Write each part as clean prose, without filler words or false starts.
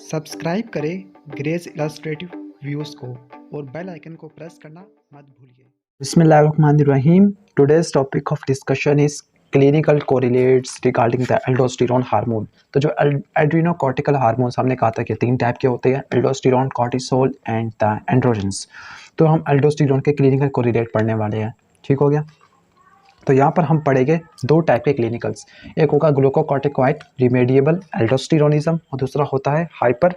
Subscribe करें grace illustrative views को और बेल आइकन को प्रेस करना मत भूलिए। Bismillahirrahmanirrahim. Today's topic of discussion is clinical correlates regarding the aldosterone hormone. तो जो एड्रीनोकॉर्टिकल हार्मोन्स हमने कहा था कि 3 टाइप के होते हैं, aldosterone, cortisol and the androgens. तो हम एल्डोस्टेरोन के क्लिनिकल कोरिलेट पढ़ने वाले हैं, ठीक हो गया। तो यहाँ पर हम पढ़ेंगे 2 टाइप के क्लिनिकल्स, एक होगा ग्लूकोकॉर्टिकॉइड रिमेडिएबल एल्डोस्टेरोनिज्म और दूसरा होता है हाइपर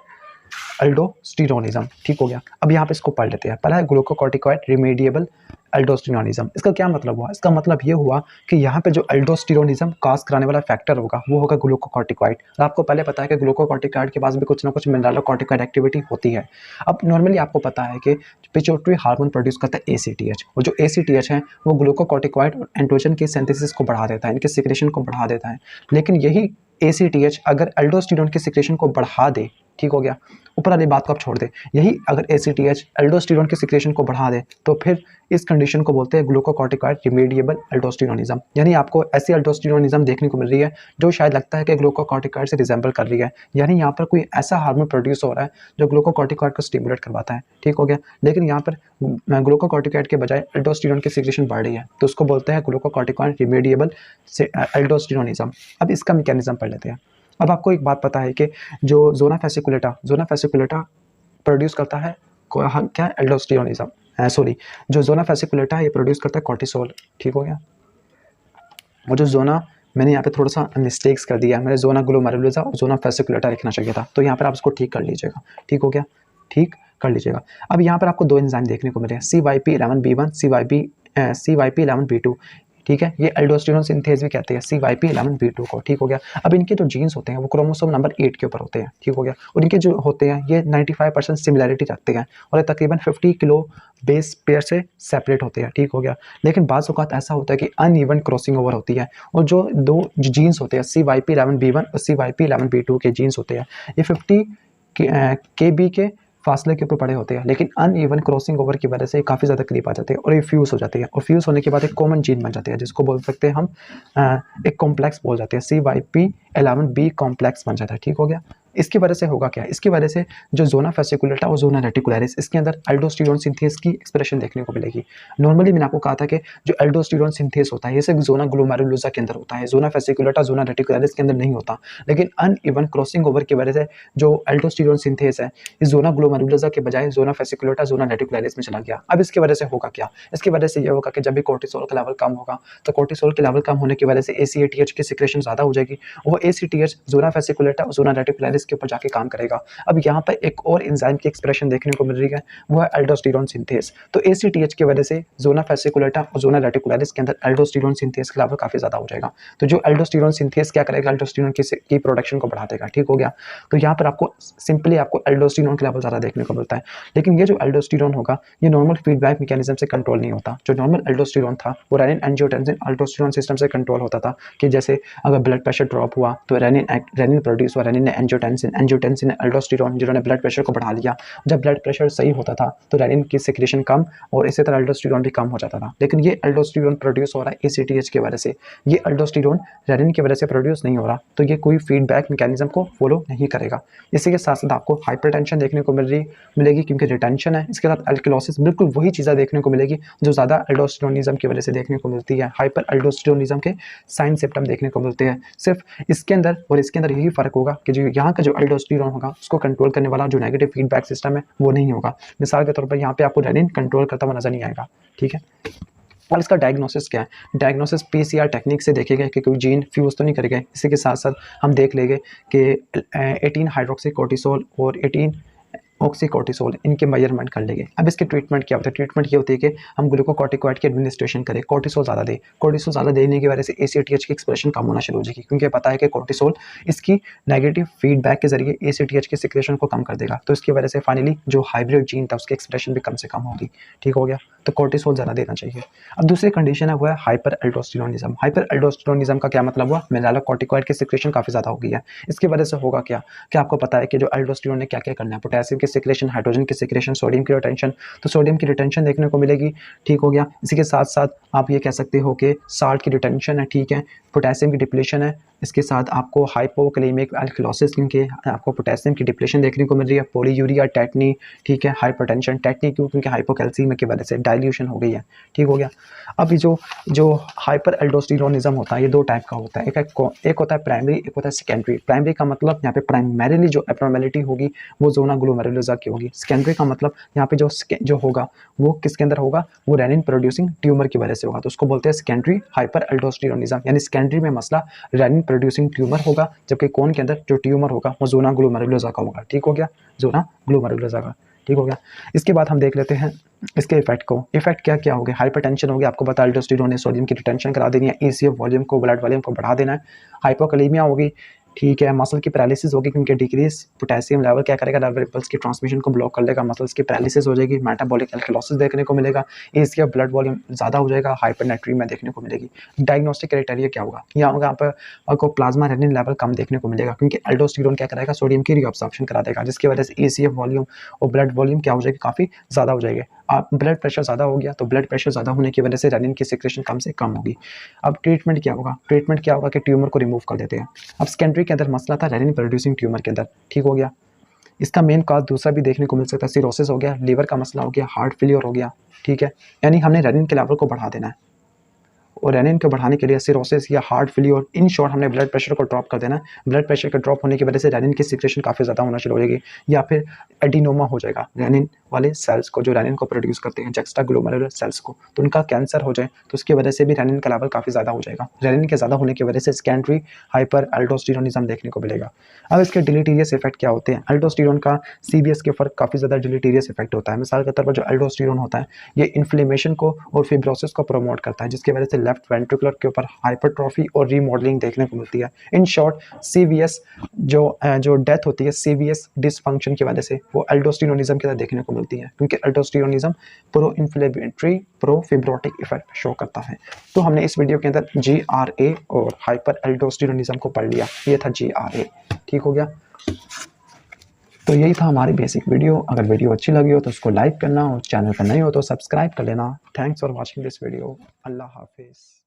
एल्डोस्टेरोनिज्म, ठीक हो गया। अब यहाँ पे इसको पढ़ लेते हैं। पहला है ग्लूकोकॉर्टिकॉइड रिमेडिएबल एल्डोस्टेरोनिज्म। इसका क्या मतलब हुआ? इसका मतलब ये हुआ कि यहाँ पे जो एल्डोस्टेरोनिज्म काज कराने वाला फैक्टर होगा वो होगा ग्लूकोकॉर्टिकॉइड। आपको पहले पता है कि ग्लूकोकॉर्टिकॉइड के पास भी कुछ ना कुछ मिनरलोकॉर्टिकॉइड एक्टिविटी होती है। अब नॉर्मली आपको पता है कि पिट्यूटरी हार्मोन प्रोड्यूस करता है ACTH, और जो ACTH है वो ग्लूकोकॉर्टिकॉइड और एंड्रोजन की सिंथेसिस को बढ़ा देता है, इनके सिक्रेशन को बढ़ा देता है। लेकिन यही ACTH अगर एल्डोस्टेरोन की सिक्रेशन को बढ़ा दे, ठीक हो गया, ऊपर वाली बात को आप छोड़ दे, यही अगर ACTH एल्डोस्टेरोन की सिक्रेशन को बढ़ा दे तो फिर इस कंडीशन को बोलते हैं ग्लूकोकॉर्टिकॉइड रिमेडिएबल एल्डोस्टेरोनिज्म। यानी आपको ऐसी एल्डोस्टेरोनिज्म देखने को मिल रही है जो शायद लगता है कि ग्लूकोकॉर्टिकॉइड से रिजेंबल कर रही है, यानी यहाँ पर कोई ऐसा हार्मोन प्रोड्यूस हो रहा है जो ग्लूकोकॉर्टिकॉइड को स्टिमुलेट करवाता है, ठीक हो गया। लेकिन यहाँ पर ग्लूकोकॉर्टिकॉइड के बजाय एल्डोस्टेरोन की सिक्रेशन बढ़ रही है, तो उसको बोलते हैं ग्लूकोकॉर्टिकॉइड रिमेडिएबल एल्डोस्टेरोनिज्म। अब इसका मैकेनिज्म पढ़ लेते हैं। अब आपको एक बात पता है कि जो जोना फेसिकुलेटा प्रोड्यूस करता है क्या? एल्डोस्टेरोनिज्म। सॉरी, जो जोना फेसिकुलेटा है ये प्रोड्यूस करता है कॉर्टिसोल, ठीक हो गया। और जो जोना, मैंने यहाँ पे थोड़ा सा मिस्टेक्स कर दिया, मैंने जोना ग्लोमेरुलोसा और जोना फेसिकुलेटा लिखना चाहिए था, तो यहाँ पर आप इसको ठीक कर लीजिएगा, ठीक हो गया, ठीक कर लीजिएगा। अब यहाँ पर आपको 2 एंजाइम देखने को मिल रहे हैं, CYP11B1, CYP11B2, ठीक है। ये एल्डोस्टेरोन सिंथेज भी कहते हैं CYP11B2 को, ठीक हो गया। अब इनके जो जीन्स होते हैं वो क्रोमोसोम नंबर 8 के ऊपर होते हैं, ठीक हो गया। और इनके जो होते हैं ये 95% सिमिलैरिटी रखते हैं और ये तकरीबन 50 किलो बेस पेयर से सेपरेट होते हैं, ठीक हो गया। लेकिन बाज़ औक़ात ऐसा होता है कि अनइवन क्रॉसिंग ओवर होती है, और जो 2 जीन्स होते हैं CYP11B1 और CYP11B2 के जीन्स होते हैं ये 50 kb के फासले के ऊपर पड़े होते हैं, लेकिन अनइवन क्रॉसिंग ओवर की वजह से काफ़ी ज़्यादा करीब आ जाते हैं और ये फ्यूज़ हो जाते हैं, और फ्यूज़ होने के बाद एक कॉमन जीन बन जाते हैं जिसको बोल सकते हैं हम एक कॉम्प्लेक्स बोल जाते हैं, CYP11B कॉम्प्लेक्स बन जाता है, ठीक हो गया। इसकी वजह से होगा क्या? इसकी वजह से जो जोना फेसिकुलेटा और जोना रेटिकुलरिस, इसके अंदर एल्डोस्टेरोन सिंथेस की एक्सप्रेशन देखने को मिलेगी। नॉर्मली मैंने आपको कहा था कि जो एल्डोस्टेरोन सिंथेस होता है ये सिर्फ जोना ग्लोमेरुलोसा के अंदर होता है, जोना फेसिकुलेटा, जोना रेटिकुलरिस के अंदर नहीं होता। लेकिन अनइवन क्रॉसिंग ओवर की वजह से जो एल्डोस्टेरोन सिंथेस है इस जोना ग्लोमेरुलोसा के बजाय जोना फेसिकुलेटा, जोना रेटिकुलरिस में चला गया। अब इसकी वजह से होगा क्या? इसकी वजह से ये होगा कि जब भी कोर्टिसोल का लेवल कम होगा तो कोर्टिसोल के लेवल कम होने की वजह से ACTH की सिक्रेशन ज़्यादा हो जाएगी, वो ACTH जोना फेसिकुलेटा और जोना रेटिकुलरिस के ऊपर जाके काम करेगा। अब यहाँ पर एक और एंजाइम की एक्सप्रेशन देखने को मिल रही है, वो है एल्डोस्टेरोन सिंथेस। तो ACTH की वजह से जोना फेसिकुलेटा और जोना रेटिकुलरिस के अंदर एल्डोस्टेरोन सिंथेस का लेवल काफ़ी ज़्यादा हो जाएगा। तो जो एल्डोस्टेरोन सिंथेस क्या करेगा? एल्डोस्टेरोन की प्रोडक्शन को बढ़ा देगा, ठीक हो गया। तो यहाँ पर आपको सिंपली आपको एल्डोस्टेरोन का लेवल ज़्यादा देखने को मिलता है। लेकिन ये जो एल्डोस्टेरोन होगा ये नॉर्मल फीडबैक मैकेनिज्म से कंट्रोल नहीं होता। जो नॉर्मल एल्डोस्टेरोन था वो रेनिन एंजियोटेंसिन अल्डोस्टेरोन सिस्टम से कंट्रोल होता था, कि जैसे अगर ब्लड प्रेशर ड्रॉप हुआ तो रेनिन प्रोड्यूस हुआ, रेनिन ने एंजियोटेंसिन ने एल्डोस्टेरोन, जिन्होंने ब्लड प्रेशर को बढ़ा लिया। जब ब्लड प्रेशर सही होता था तो रेनिन की सिक्रेशन कम और इसी तरह एल्डोस्टेरोन भी कम हो जाता था। लेकिन ये एल्डोस्टेरोन प्रोड्यूस हो रहा है ACTH की वजह से, ये एल्डोस्टेरोन रेनिन की वजह से प्रोड्यूस नहीं हो रहा, तो ये कोई फीडबैक मैकेनिज्म को फॉलो नहीं करेगा। इसी के साथ साथ आपको हाइपरटेंशन देखने को मिलेगी क्योंकि रिटेंशन है। इसके साथ एल्कलोसिस, बिल्कुल वही चीज़ें देखने को मिलेगी जो ज़्यादा एल्डोस्टेरोनिज्म की वजह से देखने को मिलती है। हाइपर एल्डोस्टेरोनिज्म के साइन सिम्टम देखने को मिलते हैं। सिर्फ इसके अंदर और इसके अंदर यही फ़र्क होगा कि जो यहाँ का जो एल्डोस्टेरोन होगा उसको कंट्रोल करने वाला जो नेगेटिव फीडबैक सिस्टम है वो नहीं होगा। मिसाल के तौर पर यहाँ पे आपको रेनिन कंट्रोल करता हुआ नजर नहीं आएगा, ठीक है। और इसका डायग्नोसिस क्या है? डायग्नोसिस PCR टेक्निक से देखेगा कि कोई जीन फ्यूज़ तो नहीं करेगा। इसी के साथ साथ हम देख लेंगे कि 18 हाइड्रोक्सी कोर्टिसोल और 18 ऑक्सीकोर्टिसोल, इनके मेजरमेंट कर लेंगे। अब इसके ट्रीटमेंट क्या होता है? ट्रीटमेंट ये होती है कि हम ग्लूकोकॉर्टिकॉइड की एडमिनिस्ट्रेशन करें, कोर्टिसोल ज़्यादा दें। कोर्टिसोल ज़्यादा देने की वजह से ACTH की एक्सप्रेशन कम होना शुरू हो जाएगी, क्योंकि पता है कि कोर्टिसोल इसकी नेगेटिव फीडबैक के जरिए ACTH की सिक्रेशन को कम कर देगा। तो इसकी वजह से फाइनली जो हाइब्रिड जीन था उसकी एक्सप्रेशन भी कम से कम होगी, ठीक हो गया। तो कोर्टिसोल ज़्यादा देना चाहिए। अब दूसरी कंडीशन है वो है हाइपर एल्डोस्टेरोनिज्म। हाइपर एल्डोस्टेरोनिज्म का क्या मतलब हुआ, मिनरलोकॉर्टिकॉइड की सिक्रेशन काफ़ी ज़्यादा हो गई है। इसकी वजह से होगा क्या, क्या आपको पता है कि जो एल्डोस्टेरोन ने क्या क्या करना है, पोटेशियम की सिक्रेशन, हाइड्रोजन की सिक्रेशन, सोडियम की रिटेंशन। तो सोडियम की रिटेंशन देखने को मिलेगी, ठीक हो गया। इसी के साथ साथ आप ये कह सकते हो कि साल्ट की रिटेंशन है, ठीक है, पोटेशियम की डिप्लीशन है। इसके साथ आपको हाइपोकैलेमिक एल्कलोसिस, क्योंकि आपको पोटेशियम की डिप्लीशन देखने को मिल रही है, पॉलीयूरिया, टेटनी, ठीक है, हाइपरटेंशन। टेटनी क्यों, क्योंकि हाइपोकैल्सीमिया की वजह से डाइल्यूशन हो गई है, ठीक हो गया। अब ये जो हाइपर एल्डोस्टेरोनिज्म होता है ये दो टाइप का होता है, एक होता है प्राइमरी, एक होता है सेकेंडरी। प्राइमरी का मतलब यहाँ पे प्राइमरीली जो एब्नॉर्मेलिटी होगी वो जोना ग्लोमेरुलोसा की होगी। सेकेंडरी का मतलब यहाँ पे जो होगा वो किसके अंदर होगा, वो रेनिन प्रोड्यूसिंग ट्यूमर की वजह से होगा, तो उसको बोलते हैं सेकेंडरी हाइपर एल्डोस्टेरोनिज्म। यानी सेकेंडरी में मसला रेनिन प्रोड्यूसिंग ट्यूमर होगा, जबकि कौन के अंदर जो ट्यूमर होगा वो जोना ग्लोमेरुलोसा का होगा, ठीक हो गया, जोना ग्लोमेरुलोसा का, ठीक हो गया। इसके बाद हम देख लेते हैं इसके इफेक्ट को। इफेक्ट क्या क्या हो गया, हाइपरटेंशन हो गया, आपको पता है अल्डोस्टेरोन ने सोडियम की रिटेंशन करा देनी है, एसीएफ वॉल्यूम को, ब्लड वॉल्यूम को बढ़ा देना है। हाइपोकैलेमिया होगी, ठीक है, मसल की पैरालिसिस होगी, क्योंकि डिक्रीज पोटेशियम लेवल क्या करेगा, ब्लड वेसल्स की ट्रांसमिशन को ब्लॉक कर लेगा, मसल्स की पैरालिसिस हो जाएगी, मेटाबॉलिक एल्कलोसिस देखने को मिलेगा, एसीएफ ब्लड वॉल्यूम ज़्यादा हो जाएगा, हाइपरनेट्रीमिया देखने को मिलेगी। डायग्नोस्टिक क्राइटेरिया क्या होगा, यहाँ होगा आपको प्लाज्मा रेनिन लेवल कम देखने को मिलेगा, क्योंकि एल्डोस्टेरोन क्या करेगा, सोडियम की रीअब्सॉर्प्शन करा देगा, जिसकी वजह से एसीएफ वॉल्यूम और ब्लड वॉल्यूम क्या हो जाएगी, काफ़ी ज़्यादा हो जाएगी। आप ब्लड प्रेशर ज़्यादा हो गया, तो ब्लड प्रेशर ज़्यादा होने की वजह से रेनिन की सिक्रेशन कम से कम होगी। अब ट्रीटमेंट क्या होगा, ट्रीटमेंट क्या होगा कि ट्यूमर को रिमूव कर देते हैं। अब सेकेंडरी के अंदर मसला था रेनिन प्रोड्यूसिंग ट्यूमर के अंदर, ठीक हो गया। इसका मेन कॉज दूसरा भी देखने को मिल सकता है, सिरोसिस हो गया, लीवर का मसला हो गया, हार्ट फेलियर हो गया, ठीक है। यानी हमने रेनिन के लेवल को बढ़ा देना है, और रेनिन को बढ़ाने के लिए सिरोसिस या हार्ट फेलियर, इन शॉर्ट हमने ब्लड प्रेशर को ड्रॉप कर देना है। ब्लड प्रेशर के ड्रॉप होने की वजह से रेनिन की सिक्रेशन काफ़ी ज़्यादा होना शुरू हो जाएगी, या फिर एडिनोमा हो जाएगा, रेनिन वाले सेल्स को जो रेनिन को प्रोड्यूस करते हैं, जेक्स्ट्रा ग्लोमेरुलर सेल्स को, तो उनका कैंसर हो जाए तो उसकी वजह से भी रेनिन का लेवल काफ़ी ज़्यादा हो जाएगा। रेनिन के ज़्यादा होने की वजह से सेकेंडरी हाइपर एल्डोस्टेरोनिज्म देखने को मिलेगा। अब इसके डिलीटीरियस इफेक्ट क्या होते हैं, एल्डोस्टेरोन का सीबीएस के ऊपर काफ़ी ज़्यादा डिलीटीरियस इफेक्ट होता है। मिसाल के तौर पर जो एल्डोस्टेरोन होता है ये इन्फ्लेमेशन को और फिब्रोसिस को प्रमोट करता है, जिसकी वजह से लेफ्ट वेंट्रिकुलर के ऊपर हाइपरट्रॉफी और रीमॉडलिंग देखने को मिलती है। इन शॉर्ट सीवीएस जो डेथ होती है सीवीएस डिसफंक्शन की वजह से, वो एल्डोस्टेरोनिज्म के साथ देखने को मिलती है, क्योंकि aldosteronism pro inflammatory pro fibrotic effect show करता है। तो हमने इस वीडियो के अंदर GRA और हाइपर एल्डोस्टेरोनिज्म को पढ़ लिया, ये था GRA, ठीक हो गया। तो यही था हमारी बेसिक वीडियो। अगर वीडियो अच्छी लगी हो तो उसको लाइक करना, और चैनल पर नए हो तो सब्सक्राइब कर लेना। Thanks for watching this video. अल्लाह हाफिज़।